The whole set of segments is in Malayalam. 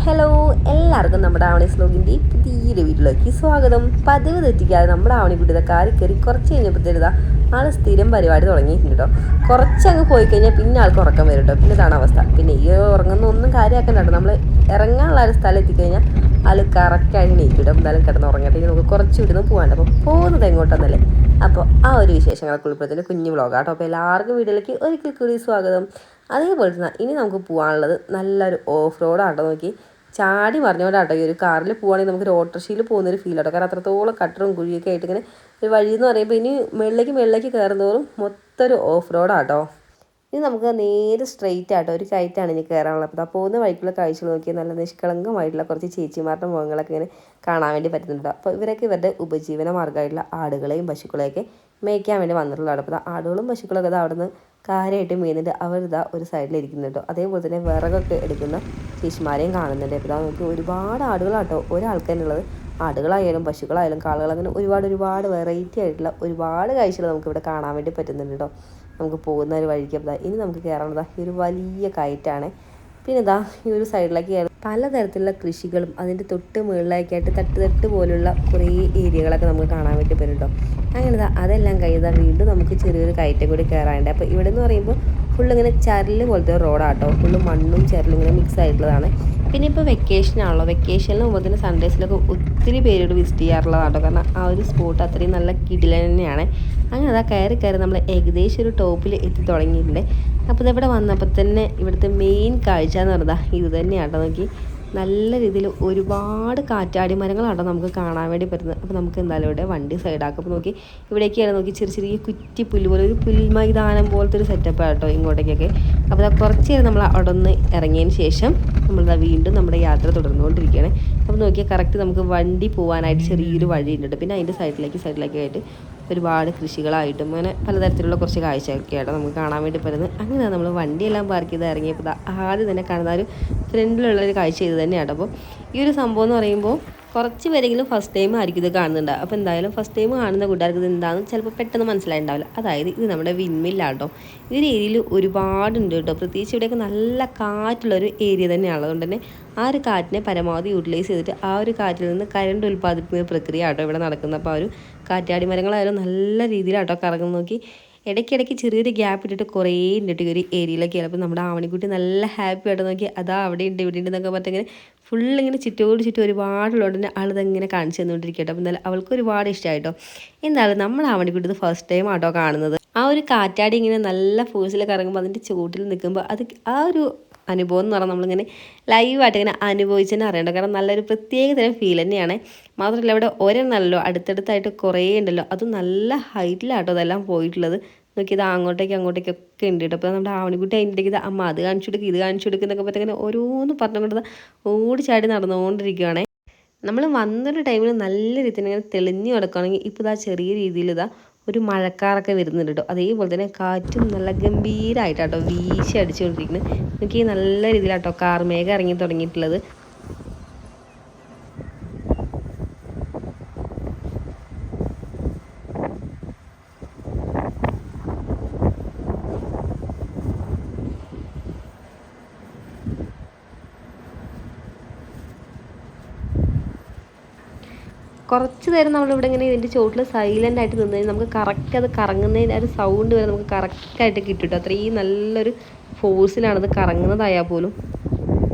ഹലോ, എല്ലാവർക്കും നമ്മുടെ ആവണീസ് വ്ലോഗിൻ്റെ പുതിയൊരു വീട്ടിലേക്ക് സ്വാഗതം. പതിവ് തെറ്റിക്കാതെ നമ്മുടെ ആവണിക്കുട്ടിയുടെ കാറി കയറി കുറച്ച് കഴിഞ്ഞപ്പോഴത്തേരുതാ ആൾ സ്ഥിരം പരിപാടി തുടങ്ങിയിട്ടുണ്ട് കേട്ടോ. കുറച്ചങ്ങ് പോയി കഴിഞ്ഞാൽ പിന്നെ ആൾക്ക് ഉറക്കം വരും കേട്ടോ. പിന്നെ ഇതാണ് അവസ്ഥ. പിന്നെ ഈ ഉറങ്ങുന്ന ഒന്നും കാര്യമാക്കണ്ട കേട്ടോ. നമ്മൾ ഇറങ്ങാനുള്ള ഒരു സ്ഥലം എത്തിക്കഴിഞ്ഞാൽ ആൾ കറക്റ്റായിട്ട് നീക്കിട്ടോ. എന്തായാലും കിടന്ന് ഉറങ്ങട്ടെ. നമുക്ക് കുറച്ച് വിടുന്ന് പോകാണ്ട്. അപ്പോൾ പോകുന്നത് എങ്ങോട്ടെന്നല്ലേ. അപ്പോൾ ആ ഒരു വിശേഷങ്ങളൊക്കെ ഉൾപ്പെടുത്തിൻ്റെ കുഞ്ഞു വ്ലോഗാട്ടോ. അപ്പോൾ എല്ലാവർക്കും വീട്ടിലേക്ക് ഒരിക്കൽ കൂടി സ്വാഗതം. അതേപോലെ തന്നെ ഇനി നമുക്ക് പോകാനുള്ളത് നല്ലൊരു ഓഫ് റോഡാട്ടോ. നോക്കി ചാടി മറിഞ്ഞോണ്ടാട്ടോ ഈ ഒരു കാറിൽ പോവുകയാണെങ്കിൽ നമുക്കൊരു ഓട്ടോറിക്ഷയിൽ പോകുന്നൊരു ഫീൽ ആട്ടോ. കാരണം അത്രത്തോളം കട്ടറും കുഴിയൊക്കെ ആയിട്ട് ഇങ്ങനെ ഒരു വഴി എന്ന് പറയുമ്പോൾ ഇനി മുകളിലേക്ക് കയറുന്നതോറും മൊത്തം ഒരു ഓഫ് റോഡാട്ടോ. ഇനി നമുക്ക് നേരെ സ്ട്രെയിറ്റ് ആട്ടോ ഒരു കയറ്റാണ് ഇനി കയറാനുള്ളത്. അപ്പോൾ പോകുന്ന വഴിക്കുള്ള കാഴ്ചകൾ നോക്കിയാൽ നല്ല നിഷ്കളങ്കമായിട്ടുള്ള കുറച്ച് ചേച്ചിമാരുടെ മുഖങ്ങളൊക്കെ ഇങ്ങനെ കാണാൻ വേണ്ടി പറ്റുന്നുണ്ട്. അപ്പോൾ ഇവരൊക്കെ ഇവരുടെ ഉപജീവന മാർഗ്ഗമായിട്ടുള്ള ആടുകളെയും പശുക്കളെയൊക്കെ മേയ്ക്കാൻ വേണ്ടി വന്നിട്ടുള്ളതാണ്. അപ്പോൾ ആടുകളും പശുക്കളൊക്കെ ഇതാ അവിടെ നിന്ന് കാര്യമായിട്ട് മേയുന്നുണ്ട്. അവരിതാ ഒരു സൈഡിലിരിക്കുന്നുണ്ടോ. അതേപോലെ തന്നെ വിറകൊക്കെ എടുക്കുന്ന ചേച്ചിമാരെയും കാണുന്നുണ്ട്. അപ്പോൾ നമുക്ക് ഒരുപാട് ആടുകളാട്ടോ ഒരാൾക്ക് തന്നെയുള്ളത്. ആടുകളായാലും പശുക്കളായാലും കാളുകൾ അങ്ങനെ ഒരുപാട് വെറൈറ്റി ആയിട്ടുള്ള ഒരുപാട് കാഴ്ചകൾ നമുക്കിവിടെ കാണാൻ വേണ്ടി പറ്റുന്നുണ്ട് കേട്ടോ. നമുക്ക് പോകുന്ന ഒരു വഴിക്ക് ഇനി നമുക്ക് കയറാനുള്ളതാ ഈ ഒരു വലിയ കയറ്റാണ്. പിന്നെ ഇതാ ഈ ഒരു സൈഡിലേക്ക് പലതരത്തിലുള്ള കൃഷികളും അതിൻ്റെ തൊട്ട് മുകളിലേക്കായിട്ട് തട്ട് പോലുള്ള കുറേ ഏരിയകളൊക്കെ നമുക്ക് കാണാൻ വേണ്ടി പറ്റും കേട്ടോ. അങ്ങനെ അതെല്ലാം കഴിയുക വീണ്ടും നമുക്ക് ചെറിയൊരു കയറ്റം കൂടി കയറാനുണ്ട്. അപ്പോൾ ഇവിടെ എന്ന് പറയുമ്പോൾ ഫുള്ളിങ്ങനെ ചരല് പോലത്തെ റോഡാട്ടോ. ഫുള്ള് മണ്ണും ചരലും ഇങ്ങനെ മിക്സ് ആയിട്ടുള്ളതാണ്. പിന്നെ ഇപ്പോൾ വെക്കേഷനാണല്ലോ. വെക്കേഷനിൽ മുമ്പ് തന്നെ സൺഡേസിലൊക്കെ ഒത്തിരി പേരോട് വിസിറ്റ് ചെയ്യാറുള്ളതാട്ടോ. കാരണം ആ ഒരു സ്പോട്ട് അത്രയും നല്ല കിടിലൻ തന്നെയാണ്. അങ്ങനെ അതാ കയറി നമ്മൾ ഏകദേശം ഒരു ടോപ്പിൽ എത്തി തുടങ്ങിയിട്ടുണ്ട്. അപ്പോൾ ഇതിവിടെ വന്നപ്പോൾ തന്നെ ഇവിടുത്തെ മെയിൻ കാഴ്ച എന്ന് പറഞ്ഞാൽ ഇത് തന്നെയാട്ടോ. നോക്കി നല്ല രീതിയിൽ ഒരുപാട് കാറ്റാടി മരങ്ങളാട്ടോ നമുക്ക് കാണാൻ വേണ്ടി പറ്റുന്നത്. അപ്പോൾ നമുക്ക് എന്തായാലും ഇവിടെ വണ്ടി സൈഡാക്കും. അപ്പോൾ നോക്കി ഇവിടേക്കാണ് നോക്കി ചെറിയ കുറ്റി പുല്ല് പോലെ ഒരു പുൽമൈതാനം പോലത്തെ ഒരു സെറ്റപ്പ് ആട്ടോ ഇങ്ങോട്ടേക്കൊക്കെ. അപ്പോൾ കുറച്ച് നേരം നമ്മൾ അവിടെ ഒന്ന് ഇറങ്ങിയതിന് ശേഷം നമ്മളിതാ വീണ്ടും നമ്മുടെ യാത്ര തുടർന്നുകൊണ്ടിരിക്കുകയാണ്. അപ്പോൾ നോക്കിയാൽ കറക്റ്റ് നമുക്ക് വണ്ടി പോകാനായിട്ട് ചെറിയൊരു വഴി ഉണ്ട്. പിന്നെ അതിൻ്റെ സൈഡിലേക്ക് ആയിട്ട് ഒരുപാട് കൃഷികളായിട്ടും അങ്ങനെ പലതരത്തിലുള്ള കുറച്ച് കാഴ്ചയൊക്കെ ആയിട്ട് നമുക്ക് കാണാൻ വേണ്ടി പറ്റുന്നത്. അങ്ങനെ നമ്മൾ വണ്ടിയെല്ലാം പാർക്ക് ചെയ്ത് ഇറങ്ങിയപ്പോൾ ആദ്യം തന്നെ കാണുന്ന ഒരു ഫ്രണ്ടിലുള്ളൊരു കാഴ്ച ഇത് തന്നെയാണ്. അപ്പോൾ ഈ ഒരു സംഭവം എന്ന് പറയുമ്പോൾ കുറച്ച് പേരെങ്കിലും ഫസ്റ്റ് ടൈം ആയിരിക്കും ഇത് കാണുന്നുണ്ട്. അപ്പോൾ എന്തായാലും ഫസ്റ്റ് ടൈം കാണുന്ന കൂട്ടുകാർക്ക് ഇത് എന്താണെന്ന് ചിലപ്പോൾ പെട്ടെന്ന് മനസ്സിലായിട്ടുണ്ടാവില്ല. അതായത് ഇത് നമ്മുടെ വിൻമില്ലാട്ടോ. ഈ ഒരു ഏരിയയിൽ ഒരുപാടുണ്ട് കേട്ടോ. പ്രത്യേകിച്ച് ഇവിടെയൊക്കെ നല്ല കാറ്റുള്ളൊരു ഏരിയ തന്നെയാണ്. അതുകൊണ്ട് തന്നെ ആ ഒരു കാറ്റിനെ പരമാവധി യൂട്ടിലൈസ് ചെയ്തിട്ട് ആ ഒരു കാറ്റിൽ നിന്ന് കരണ്ട് ഉൽപ്പാദിപ്പിക്കുന്ന പ്രക്രിയ ആട്ടോ ഇവിടെ നടക്കുന്നത്. അപ്പോൾ ആ ഒരു കാറ്റാടി മരങ്ങളായാലും നല്ല രീതിയിലാട്ടോ കറങ്ങുന്ന നോക്കി ഇടയ്ക്കിടയ്ക്ക് ചെറിയൊരു ഗ്യാപ്പ് ഇട്ടിട്ട് കുറേ ഉണ്ട് ഈ ഒരു ഏരിയയിലൊക്കെ. അപ്പോൾ നമ്മുടെ ആവണിക്കുട്ടി നല്ല ഹാപ്പി ആയിട്ട് നോക്കി അതാ അവിടെ ഉണ്ട് ഇവിടെ ഉണ്ട് എന്നൊക്കെ പറഞ്ഞിങ്ങനെ ഫുള്ളിങ്ങനെ ചുറ്റും ഒരുപാടുള്ളതുകൊണ്ട് തന്നെ ആളിതങ്ങനെ കാണിച്ചു തന്നുകൊണ്ടിരിക്കട്ടെ. അപ്പോൾ എന്തായാലും അവൾക്ക് ഒരുപാട് ഇഷ്ടമായിട്ടോ. എന്തായാലും നമ്മൾ ആവണിക്കുട്ടി ഇത് ഫസ്റ്റ് ടൈം ആട്ടോ കാണുന്നത്. ആ ഒരു കാറ്റാടി ഇങ്ങനെ നല്ല ഫോഴ്സിൽ കറങ്ങുമ്പോൾ അതിൻ്റെ ചുവട്ടിൽ നിൽക്കുമ്പോൾ അത് ആ ഒരു അനുഭവം എന്ന് പറഞ്ഞാൽ നമ്മളിങ്ങനെ ലൈവായിട്ട് ഇങ്ങനെ അനുഭവിച്ച് തന്നെ അറിയണ്ട. കാരണം നല്ലൊരു പ്രത്യേക തരം ഫീൽ തന്നെയാണ്. മാത്രമല്ല ഇവിടെ ഒരെണ്ണമല്ലോ അടുത്തടുത്തായിട്ട് കുറേ ഉണ്ടല്ലോ. അത് നല്ല ഹൈറ്റിലാട്ടോ അതെല്ലാം പോയിട്ടുള്ളത്. നോക്കിയത് അങ്ങോട്ടേക്കൊക്കെ ഉണ്ട് കേട്ടോ. അപ്പോൾ നമ്മുടെ ആവണിക്കുട്ടി അതിൻ്റെ ഇടയ്ക്ക് അമ്മ അത് കാണിച്ചു കൊടുക്കുക ഇത് കാണിച്ചു കൊടുക്കുക എന്നൊക്കെ പറഞ്ഞാൽ ഇങ്ങനെ ഓരോന്ന് പറഞ്ഞുകൊണ്ട് ഓടിച്ചാടി നടന്നുകൊണ്ടിരിക്കുകയാണേ. നമ്മൾ വന്നൊരു ടൈമിൽ നല്ല രീതിയിൽ ഇങ്ങനെ തെളിഞ്ഞു കിടക്കുകയാണെങ്കിൽ ഇപ്പോൾ ഇതാ ചെറിയ രീതിയിൽ ഇതാ ഒരു മഴക്കാറൊക്കെ വരുന്നുണ്ട് കേട്ടോ. അതേപോലെ തന്നെ കാറ്റും നല്ല ഗംഭീരമായിട്ടാട്ടോ വീശി അടിച്ചുകൊണ്ടിരിക്കുന്നത്. എനിക്ക് നല്ല രീതിയിലാട്ടോ കാർമേഘം ഇറങ്ങി തുടങ്ങിയിട്ടുള്ളത്. കുറച്ച് നേരം നമ്മളിവിടെ ഇങ്ങനെ ഇതിൻ്റെ ചോട്ടിൽ സൈലൻ്റ് ആയിട്ട് നിന്ന് കഴിഞ്ഞാൽ നമുക്ക് കറക്റ്റ് അത് കറങ്ങുന്നതിന് ഒരു സൗണ്ട് വരെ നമുക്ക് കറക്റ്റായിട്ട് കിട്ടും. അത്രയും നല്ലൊരു ഫോഴ്സിലാണത് കറങ്ങുന്നതായാൽ പോലും.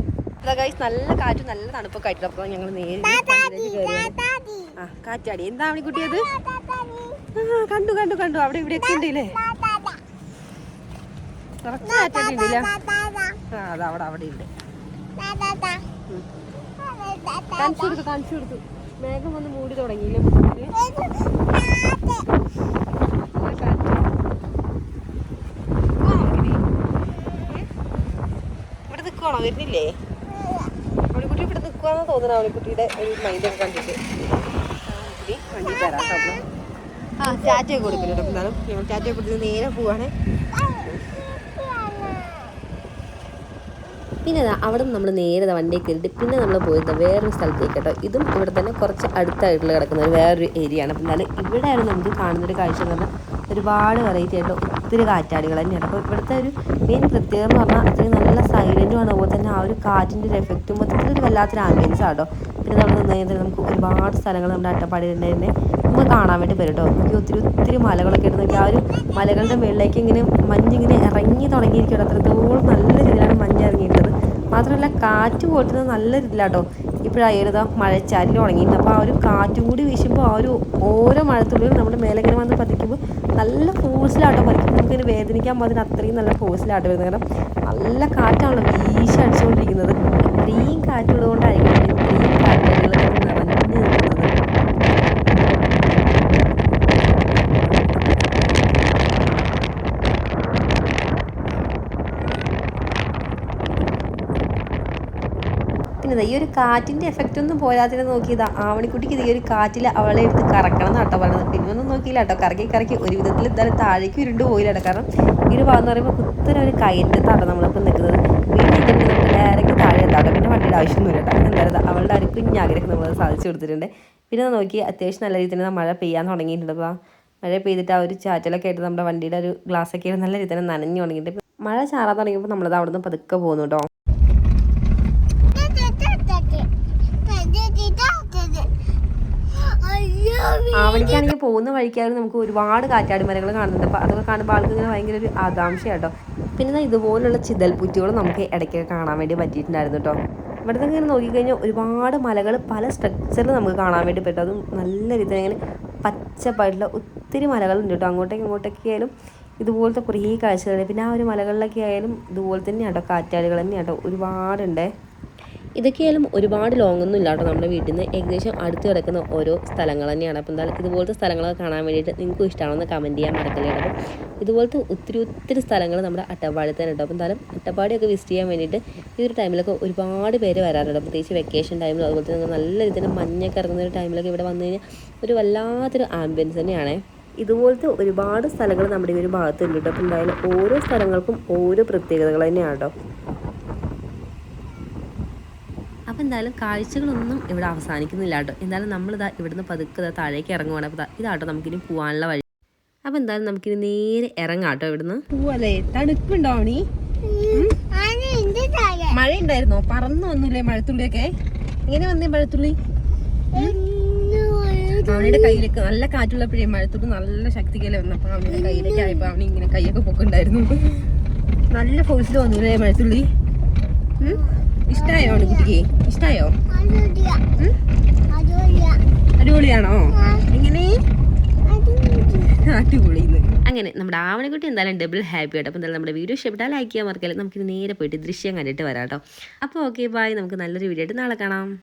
നല്ല കാറ്റും നല്ല തണുപ്പൊക്കെ ആയിട്ട് അപ്പോൾ ഞങ്ങൾ നേരെ ആ കാറ്റാടി എന്താ അവണി കുട്ടിയത് കണ്ടു അവിടെ ഇവിടെയൊക്കെ ഉണ്ടല്ലേ. കുറച്ച് കാറ്റാടി ഉണ്ടല്ലേ. ആ അത് അവിടെ ഉണ്ട്. കാണിച്ചു കൊടുത്തു മേഘം വന്ന് മൂടി തുടങ്ങിയില്ലേ. ഇവിടെ നിൽക്കുവാണോ വരുന്നില്ലേ അവളിക്കുട്ടി? ഇവിടെ നിൽക്കുവാന്ന് തോന്നുന്നു അവളിക്കുട്ടിയുടെ ഒരു മൈൻഡൊക്കെ കണ്ടിട്ട്. വണ്ടി തരാം. ആ ടാറ്റയൊക്കെ കൊടുക്കില്ല. എന്നാലും ഞങ്ങൾ ടാറ്റയൊക്കെ കൊടുത്ത് നേരെ പോവാണ്. പിന്നെ അവിടെ നിന്ന് നമ്മൾ നേരെ വണ്ടിയിൽ കയറിയിട്ട് പിന്നെ നമ്മൾ പോയത് വേറൊരു സ്ഥലത്തേക്ക് കേട്ടോ. ഇതും ഇവിടെ തന്നെ കുറച്ച് അടുത്തായിട്ടുള്ള കിടക്കുന്ന ഒരു വേറൊരു ഏരിയ ആണ്. അപ്പോൾ എന്നാലും ഇവിടെ ആയിരുന്നു നമുക്ക് കാണുന്നൊരു കാഴ്ച എന്ന് പറഞ്ഞാൽ ഒരുപാട് വെറൈറ്റി ആയിട്ട് ഒത്തിരി കാറ്റാടികൾ തന്നെയാണ്. അപ്പോൾ ഇവിടുത്തെ ഒരു മെയിൻ പ്രത്യേകത എന്ന് പറഞ്ഞാൽ അത്രയും നല്ല സൈലൻറ്റുമാണ്. അതുപോലെ തന്നെ ആ ഒരു കാറ്റിൻ്റെ ഒരു എഫക്റ്റും മൊത്തത്തിലൊരു വല്ലാത്തൊരു ആംബിയൻസ് ആട്ടോ. പിന്നെ നമ്മൾ നിന്ന് കഴിഞ്ഞാൽ നമുക്ക് ഒരുപാട് സ്ഥലങ്ങൾ നമ്മുടെ അട്ടപ്പാടിയിൽ തന്നെ നമുക്ക് കാണാൻ വേണ്ടി വരും കേട്ടോ. നമുക്ക് ഒത്തിരി മലകളൊക്കെ ഉണ്ട്. നോക്കി ആ ഒരു മലകളുടെ മുകളിലേക്ക് ഇങ്ങനെ മഞ്ഞിങ്ങനെ ഇറങ്ങി തുടങ്ങിയിരിക്കുകയാണ്. അത്രത്തോളം നല്ല രീതിയിലാണ് മഞ്ഞ് ഇറങ്ങിയിട്ടുള്ളത്. മാത്രമല്ല കാറ്റ് പോട്ടുന്നത് നല്ല രീതിയിലാട്ടോ. ഇപ്പോഴായിരുന്നോ മഴച്ചാലിൽ ഉണങ്ങിയിരുന്നു. അപ്പോൾ ആ ഒരു കാറ്റും കൂടി വീശുമ്പോൾ ആ ഒരു ഓരോ മഴത്തുള്ളിലും നമ്മുടെ മേലെ ഇങ്ങനെ വന്ന് പതിക്കുമ്പോൾ നല്ല ഫോഴ്സിലാട്ടോ പതിക്കുമ്പോൾ നമുക്കിങ്ങനെ വേദനിക്കാൻ പാടില്ല. അത്രയും നല്ല ഫോഴ്സിലാട്ടോ വരുന്നത്. കാരണം നല്ല കാറ്റാണല്ലോ വീശി അടിച്ചുകൊണ്ടിരിക്കുന്നത്. ഇത്രയും കാറ്റുള്ളതുകൊണ്ടായിരിക്കും ഇത്രയും കാറ്റുകൾ നിറഞ്ഞു നിൽക്കുന്നത്. പിന്നെ ഈ ഒരു കാറ്റിൻ്റെ എഫക്റ്റ് ഒന്നും പോരാതിനെ നോക്കിയതാ ആവണിക്കുട്ടിക്ക് ഈ ഒരു കാറ്റിൽ അവളെ എടുത്ത് കറക്കണം എന്നാട്ടോ പറഞ്ഞത്. പിന്നെ ഒന്നും നോക്കിയില്ല കേട്ടോ. കറക്കി ഒരു വിധത്തിൽ എന്തായാലും താഴേക്ക് ഉരുണ്ട് പോയില്ല. കാരണം ഈ ഒരു ഭാഗം എന്ന് പറയുമ്പോൾ കുത്തനെ ഒരു കയറ്റത്താട്ടോ നമ്മളിപ്പോൾ നിൽക്കുന്നത്. വീട്ടിൽ നമുക്ക് നേരെ താഴെ എത്താട്ടോ. പിന്നെ വണ്ടിയുടെ ആവശ്യമൊന്നുമില്ല കേട്ടോ. എന്തായാലും അവളുടെ ഒരു കുഞ്ഞാഗ്രഹം നമ്മളത് സാധിച്ചു കൊടുത്തിട്ടുണ്ട്. പിന്നെ നോക്കി അത്യാവശ്യം നല്ല രീതിയിൽ മഴ പെയ്യാൻ തുടങ്ങിയിട്ടുണ്ട്. അപ്പോൾ മഴ പെയ്തിട്ട് ആ ഒരു ചാറ്റലൊക്കെ ആയിട്ട് നമ്മുടെ വണ്ടിയുടെ ഒരു ഗ്ലാസ്സൊക്കെ നല്ല രീതിയിൽ നനഞ്ഞു തുടങ്ങിയിട്ട് മഴ ചാറാൻ തുടങ്ങിയപ്പോൾ നമ്മളത് അവിടെ നിന്ന് പതുക്കെ പോകുന്നു കേട്ടോ. ആവണിക്കാണെങ്കിൽ പോകുന്ന വഴിക്കായാലും നമുക്ക് ഒരുപാട് കാറ്റാടി മരങ്ങൾ കാണുന്നുണ്ട്. അപ്പോൾ അതൊക്കെ കാണുമ്പോൾ ആൾക്ക് ഇങ്ങനെ ഭയങ്കര ഒരു ആകാംക്ഷ കേട്ടോ. പിന്നെ ഇതുപോലുള്ള ചിതൽപ്പുറ്റുകൾ നമുക്ക് ഇടയ്ക്കൊക്കെ കാണാൻ വേണ്ടി പറ്റിയിട്ടുണ്ടായിരുന്നു കേട്ടോ. ഇവിടുന്ന് ഇങ്ങനെ നോക്കിക്കഴിഞ്ഞാൽ ഒരുപാട് മലകൾ പല സ്ട്രക്ചറിൽ നമുക്ക് കാണാൻ വേണ്ടി പറ്റും. അതും നല്ല രീതിയിൽ ഇങ്ങനെ പച്ചപ്പായിട്ടുള്ള ഒത്തിരി മലകളുണ്ട് കേട്ടോ. ഇങ്ങോട്ടൊക്കെ ആയാലും ഇതുപോലത്തെ കുറേ കാഴ്ചകൾ. പിന്നെ ആ ഒരു മലകളിലൊക്കെ ആയാലും ഇതുപോലെ തന്നെയാണ് കേട്ടോ. കാറ്റാടികൾ തന്നെയാണ് കേട്ടോ. ഒരുപാടുണ്ട്. ഇതൊക്കെയായാലും ഒരുപാട് ലോങ്ങൊന്നും ഇല്ല കേട്ടോ. നമ്മുടെ വീട്ടിൽ നിന്ന് ഏകദേശം അടുത്ത് കിടക്കുന്ന ഓരോ സ്ഥലങ്ങൾ തന്നെയാണ്. അപ്പോൾ എന്തായാലും ഇതുപോലത്തെ സ്ഥലങ്ങളൊക്കെ കാണാൻ വേണ്ടിയിട്ട് നിങ്ങൾക്കും ഇഷ്ടമാണെന്ന് കമൻറ്റ് ചെയ്യാൻ മറക്കല്ലേ. അപ്പോൾ ഇതുപോലത്തെ ഒത്തിരി സ്ഥലങ്ങൾ നമ്മുടെ അട്ടപ്പാടി തന്നെ കേട്ടോ. അപ്പോൾ എന്തായാലും അട്ടപ്പാടിയൊക്കെ വിസിറ്റ് ചെയ്യാൻ വേണ്ടിയിട്ട് ഈ ഒരു ടൈമിലൊക്കെ ഒരുപാട് പേര് വരാറുണ്ട്. പ്രത്യേകിച്ച് വെക്കേഷൻ ടൈമിലും അതുപോലെ തന്നെ നല്ല രീതിയിൽ മഞ്ഞൊക്കെ ഇറങ്ങുന്ന ഒരു ടൈമിലൊക്കെ ഇവിടെ വന്നു കഴിഞ്ഞാൽ ഒരു വല്ലാത്തൊരു ആംബിയൻസ് തന്നെയാണ്. ഇതുപോലത്തെ ഒരുപാട് സ്ഥലങ്ങൾ നമ്മുടെ ഈ ഒരു ഭാഗത്തുണ്ട് കേട്ടോ. അപ്പോൾ എന്തായാലും ഓരോ സ്ഥലങ്ങൾക്കും ഓരോ പ്രത്യേകതകൾ തന്നെയാണ് കേട്ടോ. അപ്പോൾ എന്തായാലും കാഴ്ചകളൊന്നും ഇവിടെ അവസാനിക്കുന്നില്ല കേട്ടോ. എന്തായാലും നമ്മളിതാ ഇവിടുന്ന് പതുക്കെ താഴേക്ക് ഇറങ്ങുവാണ്. അപ്പോൾ ഇതാട്ടോ നമുക്കിനി പോകാനുള്ള വഴി. അപ്പോൾ എന്തായാലും നമുക്കിനി നേരെ ഇറങ്ങാം കേട്ടോ. ഇവിടുന്ന് പോവല്ലേ. തണുപ്പുണ്ടോ അവണി? മഴ ഉണ്ടായിരുന്നോ? പറന്നു വന്നില്ലേ മഴത്തുള്ളിയൊക്കെ? എങ്ങനെ വന്നേ മഴത്തുള്ളി? അവണിയുടെ കയ്യിലേക്ക് നല്ല കാറ്റുള്ളപ്പോഴേ മഴത്തുള്ളി നല്ല ശക്തിക്കല്ലേ വന്നപ്പോൾ അവണിയുടെ കയ്യിലേക്ക് ആയപ്പോൾ അവണി ഇങ്ങനെ കൈയൊക്കെ പൊക്കുണ്ടായിരുന്നു. നല്ല ഫോഴ്സിൽ വന്നില്ലേ മഴത്തുള്ളി? ഇഷ്ടായോ കുട്ടിക്ക്? ഇഷ്ടായോ? അടിപൊളിയാണോ? എങ്ങനെ? അടിപൊളിന്ന്. അങ്ങനെ നമ്മുടെ ആവണിക്കുട്ടി എന്തായാലും ഡബിൾ ഹാപ്പി ആയിട്ട്. അപ്പോൾ എന്തായാലും നമ്മുടെ വീഡിയോ ഇഷ്ടപ്പെട്ടാൽ ലൈക്ക് ചെയ്യാൻ മറക്കല്ലേ. നമുക്ക് നേരെ പോയിട്ട് ദൃശ്യം കണ്ടിട്ട് വരാം കേട്ടോ. അപ്പോൾ ഓക്കെ ബൈ. നമുക്ക് നല്ലൊരു വീഡിയോ ആയിട്ട് നാളെ കാണാം.